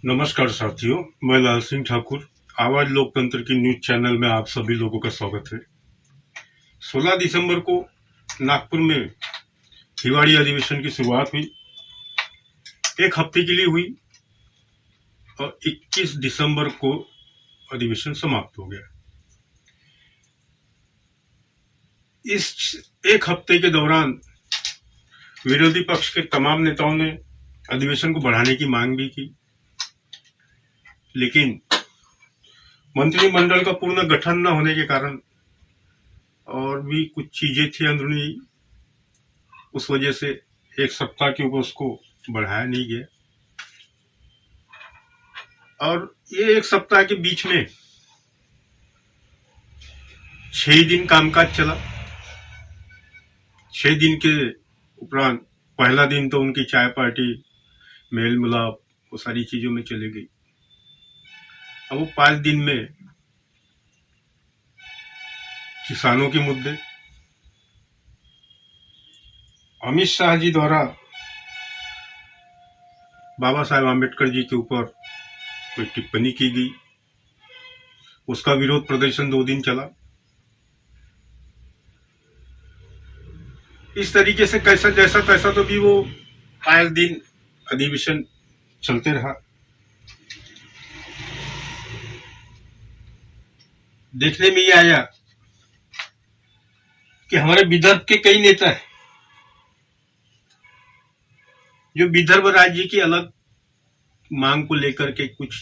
नमस्कार साथियों, मैं लाल सिंह ठाकुर। आवाज लोकतंत्र की न्यूज चैनल में आप सभी लोगों का स्वागत है। 16 दिसंबर को नागपुर में हिवाड़ी अधिवेशन की शुरुआत हुई। एक हफ्ते के लिए हुई और 21 दिसंबर को अधिवेशन समाप्त हो गया। इस एक हफ्ते के दौरान विरोधी पक्ष के तमाम नेताओं ने अधिवेशन को बढ़ाने की मांग भी की, लेकिन मंत्रिमंडल का पूर्ण गठन न होने के कारण और भी कुछ चीजें थी अंदरूनी, उस वजह से एक सप्ताह के ऊपर उसको बढ़ाया नहीं गया। और ये एक सप्ताह के बीच में 6 दिन कामकाज चला। 6 दिन के उपरांत पहला दिन तो उनकी चाय पार्टी, मेल मिलाप, वो सारी चीजों में चली गई। अब वो 5 दिन में किसानों के मुद्दे, अमित शाह जी द्वारा बाबा साहेब आम्बेडकर जी के ऊपर कोई टिप्पणी की गई, उसका विरोध प्रदर्शन 2 दिन चला। इस तरीके से कैसा जैसा तैसा तो भी वो 5 दिन अधिवेशन चलते रहा। देखने में ये आया कि हमारे विदर्भ के कई नेता हैं जो विदर्भ राज्य की अलग मांग को लेकर के कुछ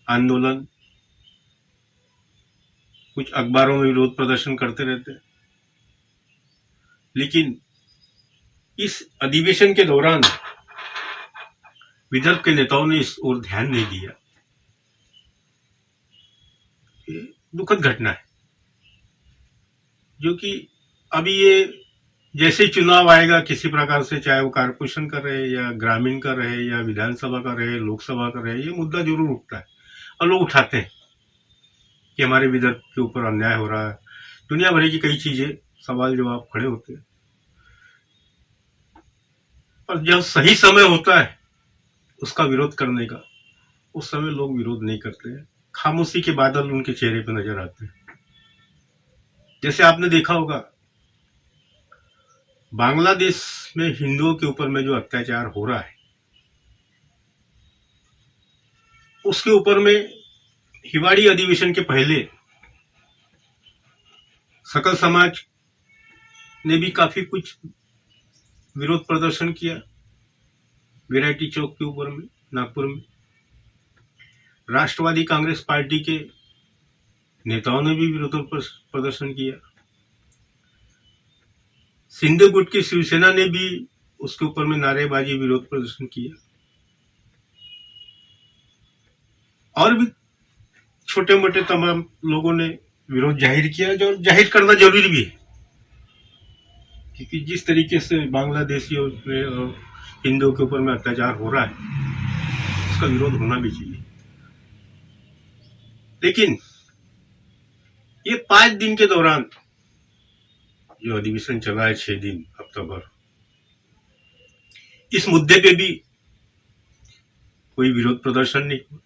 आंदोलन, कुछ अखबारों में विरोध प्रदर्शन करते रहते हैं, लेकिन इस अधिवेशन के दौरान विदर्भ के नेताओं ने इस ओर ध्यान नहीं दिया। ये दुखद घटना है, जो कि अभी ये जैसे चुनाव आएगा किसी प्रकार से, चाहे वो कारपोरेशन का रहे या ग्रामीण का रहे या विधानसभा का रहे, लोकसभा का रहे, ये मुद्दा जरूर उठता है और लोग उठाते हैं कि हमारे विदर्भ के ऊपर अन्याय हो रहा है। दुनिया भर की कई चीजें, सवाल जवाब खड़े होते हैं, पर जब सही समय होता है उसका विरोध करने का, उस समय लोग विरोध नहीं करते हैं। खामोशी के बादल उनके चेहरे पर नजर आते हैं। जैसे आपने देखा होगा, बांग्लादेश में हिंदुओं के ऊपर में जो अत्याचार हो रहा है, उसके ऊपर में हिवाड़ी अधिवेशन के पहले सकल समाज ने भी काफी कुछ विरोध प्रदर्शन किया। वैरायटी चौक के ऊपर में नागपुर में राष्ट्रवादी कांग्रेस पार्टी के नेताओं ने भी विरोध प्रदर्शन किया। सिंधु गुट की शिवसेना ने भी उसके ऊपर में नारेबाजी, विरोध प्रदर्शन किया। और भी छोटे मोटे तमाम लोगों ने विरोध जाहिर किया, जो जाहिर करना जरूरी भी है, क्योंकि जिस तरीके से बांग्लादेशियों और हिंदुओं के ऊपर में अत्याचार हो रहा है, उसका विरोध होना भी चाहिए। लेकिन ये 5 दिन के दौरान जो अधिवेशन चला है, 6 दिन, हफ्ता भर, इस मुद्दे पे भी कोई विरोध प्रदर्शन नहीं हुआ।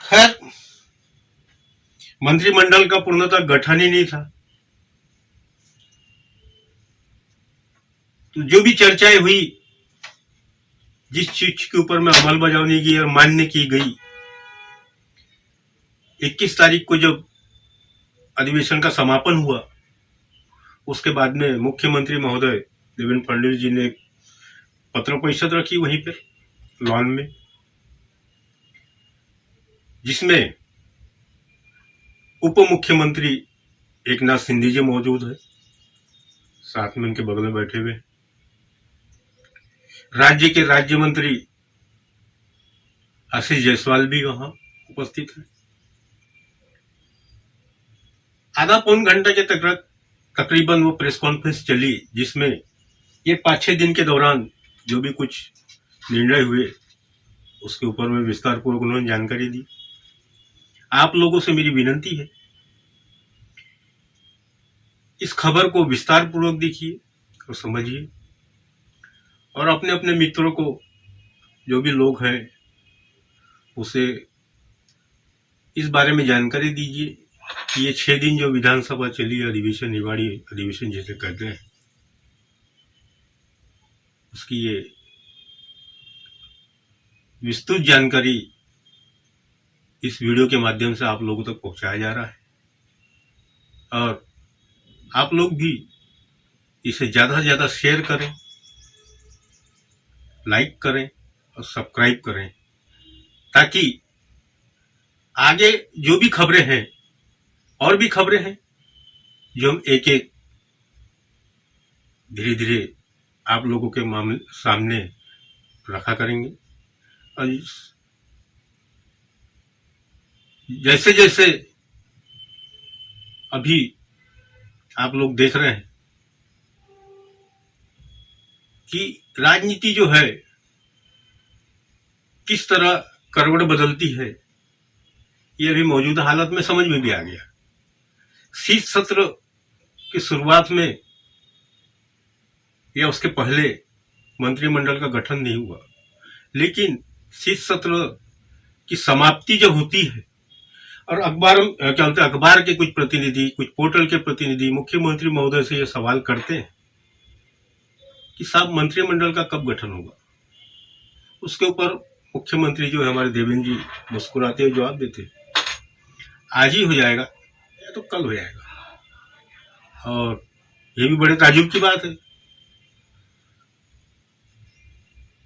खैर, मंत्रिमंडल का पूर्णतः गठन ही नहीं था, तो जो भी चर्चाएं हुई, जिस चीज के ऊपर में अमल बजावनी की और मान्य की गई, 21 तारीख को जब अधिवेशन का समापन हुआ, उसके बाद में मुख्यमंत्री महोदय देवेंद्र फडणवीस जी ने पत्र परिषद रखी वहीं पर लॉन में, जिसमें उप मुख्यमंत्री एकनाथ शिंदे जी मौजूद है, साथ में उनके बगल में बैठे हुए राज्य के राज्य मंत्री आशीष जायसवाल भी वहां उपस्थित है। आधा पौन घंटे के तकरीबन वो प्रेस कॉन्फ्रेंस चली, जिसमें ये 5-6 दिन के दौरान जो भी कुछ निर्णय हुए, उसके ऊपर में विस्तार पूर्वक उन्होंने जानकारी दी। आप लोगों से मेरी विनती है, इस खबर को विस्तार पूर्वक देखिए और समझिए, और अपने अपने मित्रों को जो भी लोग हैं उसे इस बारे में जानकारी दीजिए कि ये 6 दिन जो विधानसभा चली अधिवेशन, निवाड़ी अधिवेशन जिसे कहते हैं, उसकी ये विस्तृत जानकारी इस वीडियो के माध्यम से आप लोगों तक पहुंचाया जा रहा है। और आप लोग भी इसे ज्यादा से ज्यादा शेयर करें, लाइक करें और सब्सक्राइब करें, ताकि आगे जो भी खबरें हैं और भी खबरें हैं जो हम एक एक धीरे धीरे आप लोगों के सामने रखा करेंगे। और जैसे जैसे अभी आप लोग देख रहे हैं कि राजनीति जो है किस तरह करवट बदलती है, ये अभी मौजूदा हालत में समझ में भी आ गया। शीत सत्र की शुरुआत में या उसके पहले मंत्रिमंडल का गठन नहीं हुआ, लेकिन शीत सत्र की समाप्ति जब होती है और अखबार के कुछ प्रतिनिधि, कुछ पोर्टल के प्रतिनिधि मुख्यमंत्री महोदय से ये सवाल करते हैं कि साहब मंत्रिमंडल का कब गठन होगा, उसके ऊपर मुख्यमंत्री जो है हमारे देवेंद्र जी मुस्कुराते हुए जवाब देते हैं, आज ही हो जाएगा या तो कल हो जाएगा। और ये भी बड़े ताजुब की बात है,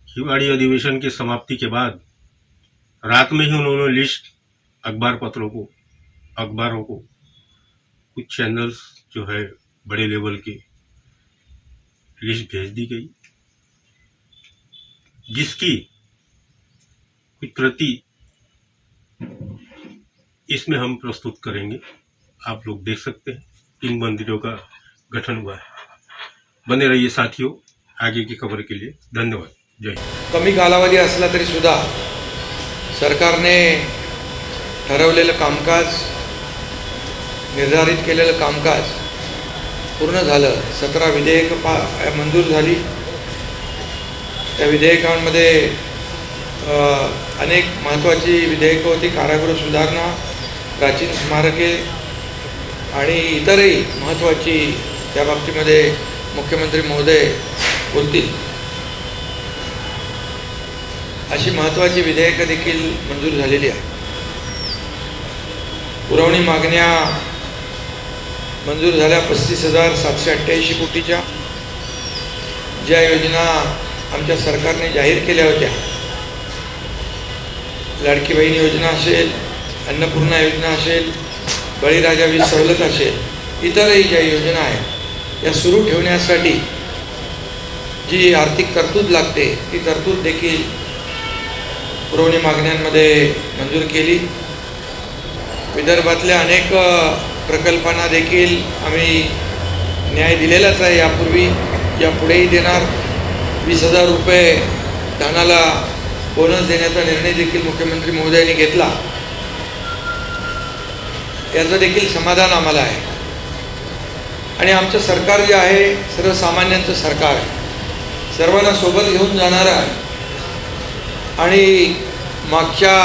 हिवाड़ी अधिवेशन की समाप्ति के बाद रात में ही उन्होंने लिस्ट अखबारों को कुछ चैनल्स जो है बड़े लेवल की लिस्ट भेज दी गई, जिसकी कुछ प्रति इसमें हम प्रस्तुत करेंगे। आप लोग देख सकते हैं इन मंदिरों का गठन हुआ है। बने रहिए साथियों आगे की खबर के लिए। धन्यवाद। जय हिंद। कमी कालावधी असला तरी सुद्धा सरकारने ठरवलेलं कामकाज, निर्धारित केलेलं कामकाज पूर्ण झालं। 17 विधेयकं मंजूर झाली। त्या विधेयकांमध्ये अनेक महत्त्वाची विधेयकं होती। कारागृह सुधारणा, प्राचीन स्मारके आणि इतरही महत्त्वाची त्या बाबतीमध्ये मुख्यमंत्री महोदय बोलतील अशी महत्त्वाची विधेयकं देखील मंजूर झालेली आहेत। पुरवणी मागण्या मंजूर झाल्या 35,788 कोटीच्या। ज्या योजना आमच्या सरकारने जाहीर केल्या होत्या, लाडकी बहीण योजना असेल, अन्नपूर्णा योजना असेल, बळीराजा वीज सवलत असेल, इतरही ज्या योजना आहेत या सुरू ठेवण्यासाठी जी आर्थिक तरतूद लागते ती तरतूद देखील पुरवणी मागण्यांमध्ये मंजूर केली। विदर्भातल्या अनेक प्रकल्पांना देखील आम्ही न्याय दिलेलाच आहे। यापूर्वी यापुढेही देणार। 20,000 रुपये धानाला बोनस देण्याचा निर्णय देखील मुख्यमंत्री महोदयांनी घेतला। याचं देखील समाधान आम्हाला आहे। आणि आमचं सरकार जे आहे सर्वसामान्यांचं सरकार आहे, सर्वांना सोबत घेऊन जाणारं आहे। आणि मागच्या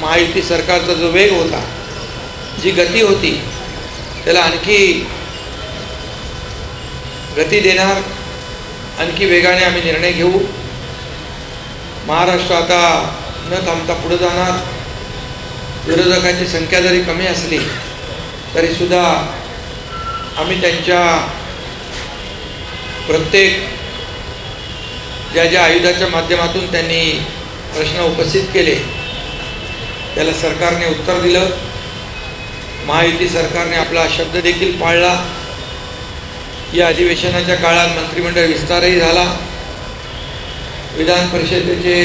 महायुती सरकारचा जो वेग होता, जी गती होती, त्याला आणखी गती देणार, आणखी वेगाने आम्ही निर्णय घेऊ। महाराष्ट्र आता न थांबता पुढे जाणार। विरोधकांची संख्या जरी कमी असली तरी सुद्धा आम्ही त्यांच्या प्रत्येक ज्या आयुधाच्या माध्यमातून त्यांनी प्रश्न उपस्थित केले त्याला सरकारने उत्तर दिलं। महायुती सरकारने आपला शब्द देखील पाळला। या अधिवेशनाच्या काळात मंत्रिमंडळ विस्तारही झाला। विधान परिषदेचे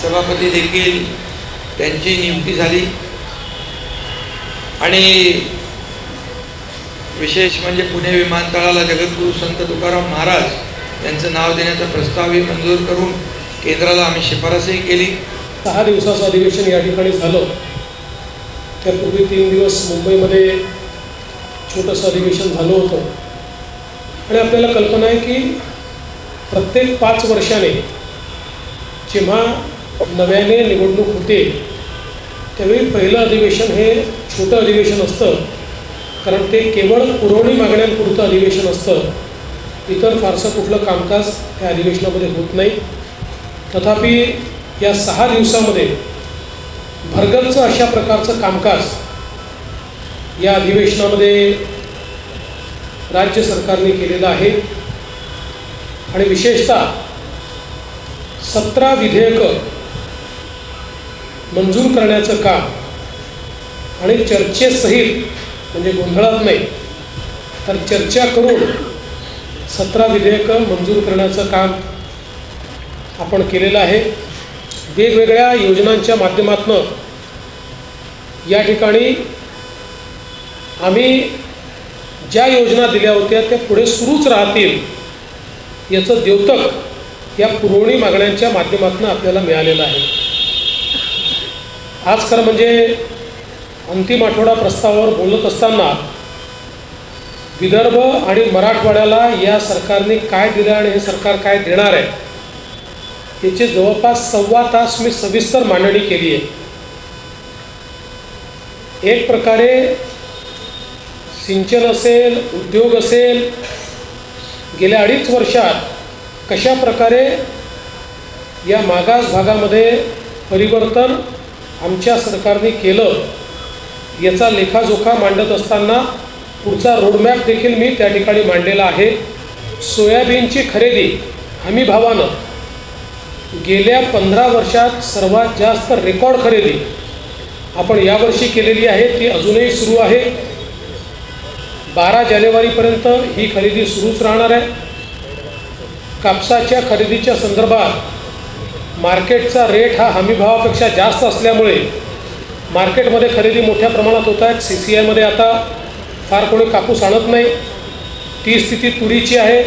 सभापती देखील त्यांची नियुक्ती झाली। आणि विशेष म्हणजे पुणे विमानतळाला जगद्गुरू संत तुकाराम महाराज यांचं नाव देण्याचा प्रस्तावही मंजूर करून केंद्राला आम्ही शिफारसही केली। 6 दिवसाचं अधिवेशन या ठिकाणी झालं। त्यापूर्वी 3 दिवस मुंबईमध्ये छोटंसं अधिवेशन झालं होतं। आणि आपल्याला कल्पना आहे की प्रत्येक 5 वर्षाने जेव्हा नव्याने निवडणूक होते त्यावेळी पहिलं अधिवेशन हे छोटं अधिवेशन असतं, कारण ते केवळ पुरवणी मागण्यांपुरतं अधिवेशन असतं. इतर फारसं कुठलं कामकाज त्या अधिवेशनामध्ये होत नाही. तथापि या 6 दिवसामध्ये भरगच्च अशा प्रकारचं कामकाज या अधिवेशनामध्ये राज्य सरकारने केलेलं आहे. आणि विशेषतः 17 विधेयकं मंजूर करण्याचं काम आणि चर्चेसहित, म्हणजे गोंधळात नाही तर चर्चा करून 17 विधेयकं मंजूर करण्याचं काम आपण केलेलं आहे. वेगवेगळ्या योजनांच्या माध्यमातून या ठिकाणी आम्ही ज्या योजना दिल्या होत्या त्या पुढे सुरूच राहतील याचं द्योतक या पुरवणी मागण्यांच्या माध्यमातून आपल्याला मिळालेलं आहे. आज खरं म्हणजे अंतिम आठवडा प्रस्तावावर बोलत असताना विदर्भ आणि मराठवाड्याला या सरकारने काय दिलं आणि हे सरकार काय देणार आहे याची जवळपास 1.25 तास मी सविस्तर मांडणी केली आहे. एक प्रकारे सिंचन असेल, उद्योग असेल, गेल्या 2.5 वर्षात कशा प्रकारे या मागास भागामध्ये परिवर्तन आमच्या सरकारने केलं याचा लेखाजोखा मांडत असताना पुढचा रोडमॅप देखील मी त्या ठिकाणी मांडलेला आहे. सोयाबीनची खरेदी हमी भावानं गेल्या 15 वर्षात सर्वात जास्त रेकॉर्ड खरेदी आपण यावर्षी केलेली आहे. ती अजूनही सुरू आहे. 12 जानेवारीपर्यंत ही खरेदी सुरूच राहणार आहे. कापसाच्या खरेदीच्या संदर्भात मार्केटचा रेट हा हमीभावापेक्षा जास्त असल्यामुळे मार्केटमध्ये खरेदी मोठ्या प्रमाणात होत आहेत. CCIमध्ये आता फार कोणी कापूस आणत नाही. ती स्थिती तुरीची आहे.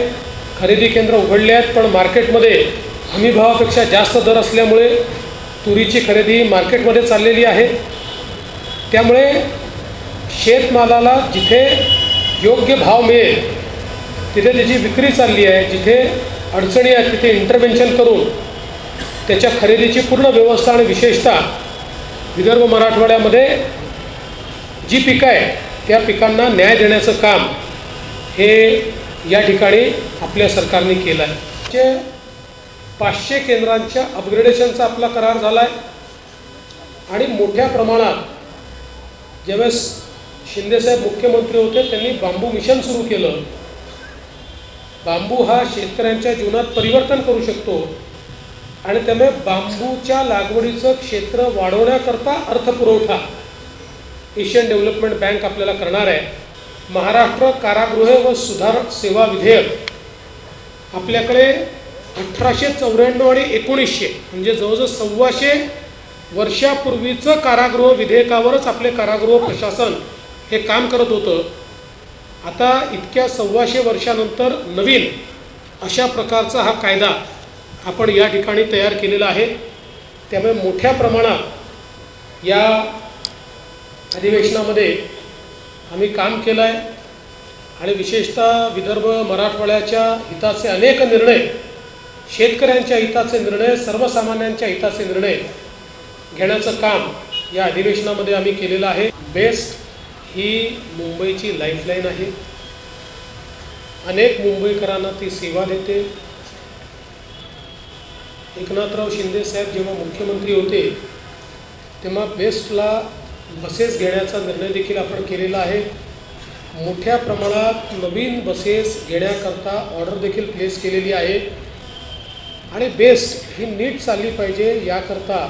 खरेदी केंद्र उघडले आहेत, पण मार्केटमध्ये हमीभावापेक्षा जास्त दर असल्यामुळे तुरीची खरेदी मार्केटमध्ये चाललेली आहे. त्यामुळे शेतमालाला जिथे योग्य भाव मिळेल तिथे त्याची विक्री चालली आहे. जिथे अडचणी आहेत तिथे इंटरव्हेन्शन करून त्याच्या खरेदीची पूर्ण व्यवस्था आणि विशेषतः विदर्भ मराठवाड्यामध्ये जी पिकं आहे त्या पिकांना न्याय देण्याचं काम हे या ठिकाणी आपल्या सरकारने केलं आहे. 500 केंद्रांच्या अपग्रेडेशनचा आपला करार झाला आहे. आणि मोठ्या प्रमाणात ज्यावेळेस शिंदेसाहेब मुख्यमंत्री होते त्यांनी बांबू मिशन सुरू केलं. बांबू हा शेतकऱ्यांच्या जीवनात परिवर्तन करू शकतो आणि त्यामुळे बांबूच्या लागवडीचं क्षेत्र वाढवण्याकरता अर्थपुरवठा एशियन डेव्हलपमेंट बँक आपल्याला करणार आहे. महाराष्ट्र कारागृह व सुधार सेवा विधेयक आपल्याकडे 1894 आणि 1900 म्हणजे जवळजवळ 125 वर्षापूर्वीचं कारागृह विधेयकावरच आपले कारागृह प्रशासन हे काम करत होतं. आता इतक्या 125 वर्षानंतर नवीन अशा प्रकारचा हा कायदा आपण या ठिकाणी तयार केलेला आहे. त्यामुळे मोठ्या प्रमाणात या अधिवेशनामध्ये आम्ही काम केलं आहे आणि विशेषतः विदर्भ मराठवाड्याच्या हिताचे अनेक निर्णय, शेतकऱ्यांच्या हिताचे निर्णय, सर्वसामान्यांच्या हिताचे निर्णय घेण्याचं काम या अधिवेशनामध्ये आम्ही केलेलं आहे. बेस्ट ही मुंबईची लाईफलाईन आहे. अनेक मुंबईकरांना ती सेवा देते. एकनाथराव शिंदे साहेब जेव्हा मुख्यमंत्री होते तेव्हा बेस्टला बसेस घेण्याचा निर्णय देखील आपण केलेला आहे. मोठ्या प्रमाणात नवीन बसेस घेण्याकरता ऑर्डर देखील प्लेस केलेली आहे. आणि बेस्ट ही नीट चालली पाहिजे याकरता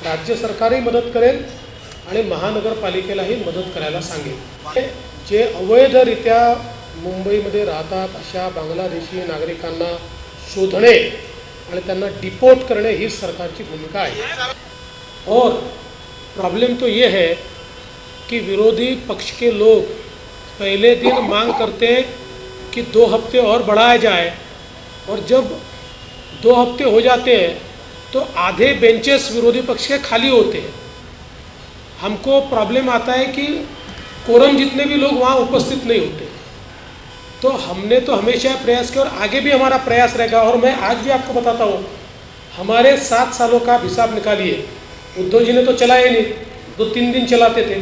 राज्य सरकारही मदत करेल आणि महानगरपालिकेलाही मदत करायला सांगेल. जे अवैधरित्या मुंबईमध्ये राहतात अशा बांगलादेशी नागरिकांना शोधणे आणि त्यांना डिपोर्ट करणे ही सरकारची भूमिका आहे. और प्रॉब्लम तो ये है कि विरोधी पक्ष के लोग पहले दिन मांग करते हैं कि 2 हफ्ते और बढ़ाया जाए और जब 2 हफ्ते हो जाते हैं तो आधे बेंचेस विरोधी पक्ष के खाली होते हैं. हमको प्रॉब्लम आता है कि कोरम जितने भी लोग वहाँ उपस्थित नहीं होते. तो हमने तो हमेशा प्रयास किया और आगे भी हमारा प्रयास रहेगा. और मैं आज भी आपको बताता हूँ हमारे 7 सालों का हिसाब निकालिए। उद्धव जी ने तो चलाए नहीं, 2-3 दिन चलाते थे,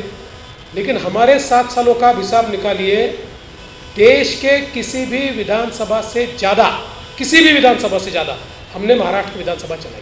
लेकिन हमारे 7 सालों का हिसाब निकालिए। देश के किसी भी विधानसभा से ज़्यादा, किसी भी विधानसभा से ज़्यादा हमने महाराष्ट्र की विधानसभा चलाई।